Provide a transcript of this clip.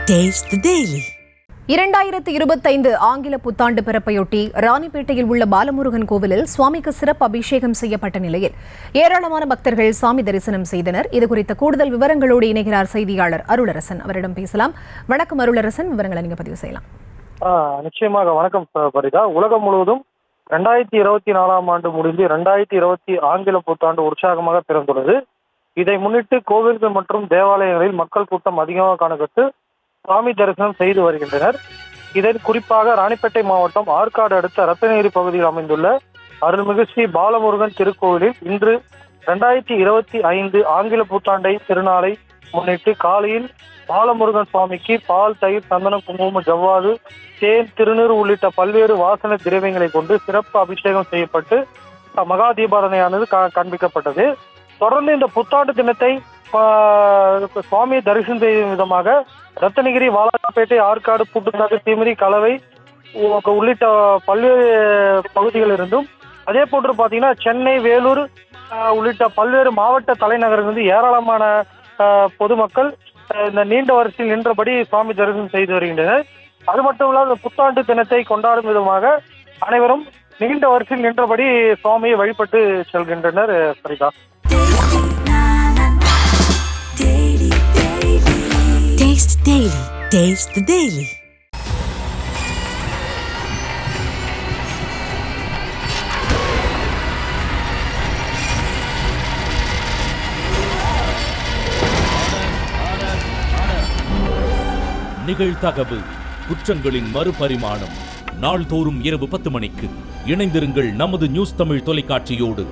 Taste the Daily. 2025 ஆங்கில புத்தாண்டு பிறப்பையொட்டி ராணிப்பேட்டையில் உள்ள பாலமுருகன் கோவிலில் சுவாமிக்கு சிறப்பு அபிஷேகம் செய்யப்பட்ட நிலையில் ஏராளமான பக்தர்கள் சாமி தரிசனம் செய்தனர். இதுகுறித்த கூடுதல் விவரங்களோடு இணைகிறார் செய்தியாளர் அருளரசன். அவரிடம் பேசலாம். வணக்கம் அருளரசன், விவரங்களை நீங்க பதிவு செய்யலாம். நிச்சயமாக வணக்கம் பரிதா. உலகம் முழுவதும் 2024 ஆண்டு முடிந்து 2020 ஆங்கில புத்தாண்டு உற்சாகமாக பிறந்துள்ளது. இதை முன்னிட்டு கோவில்கள் மற்றும் தேவாலயங்களில் மக்கள் கூட்டம் அதிகமாக காணப்பட்டு சுவாமி தரிசனம் செய்து வருகின்றனர். இதில் குறிப்பாக ராணிப்பேட்டை மாவட்டம் ஆற்காடு அடுத்த ரத்தனகிரி பகுதியில் அமைந்துள்ள அருள்மிகு ஸ்ரீ பாலமுருகன் திருக்கோவிலில் இன்று 2025 ஆங்கில புத்தாண்டை திருநாளை முன்னிட்டு காலையில் பாலமுருகன் சுவாமிக்கு பால், தயிர், சந்தனம், குங்குமம், ஜவ்வாது, தேன், திருநீர் உள்ளிட்ட பல்வேறு வாசனை திரவியங்களை கொண்டு சிறப்பு அபிஷேகம் செய்யப்பட்டு மகா தீபாரணையானது காண்பிக்கப்பட்டது. தொடர்ந்து இந்த புத்தாண்டு தினத்தை சுவாமியை தரிசனம் செய்யும் விதமாக ரத்தனகிரி, வாலாஜாப்பேட்டை, ஆற்காடு, பூட்டுக்காடு, தீமிரி, கலவை உள்ளிட்ட பல்வேறு பகுதிகளிலிருந்தும் அதே போன்று பார்த்தீங்கன்னா சென்னை, வேலூர் உள்ளிட்ட பல்வேறு மாவட்ட தலைநகரிலிருந்து ஏராளமான பொதுமக்கள் இந்த நீண்ட வரிசையில் நின்றபடி சுவாமி தரிசனம் செய்து வருகின்றனர். அது மட்டும் இல்லாத புத்தாண்டு தினத்தை கொண்டாடும் விதமாக அனைவரும் நீண்ட வரிசையில் நின்றபடி சுவாமியை வழிபட்டு செல்கின்றனர். சரிதா. Taste the Daily. Taste the Daily. நிகழ்தகவு குற்றங்களின் மறுபரிமாணம். நாள்தோறும் இரவு 10 மணிக்கு இணைந்திருங்கள் நமது நியூஸ் தமிழ் தொலைக்காட்சியோடு.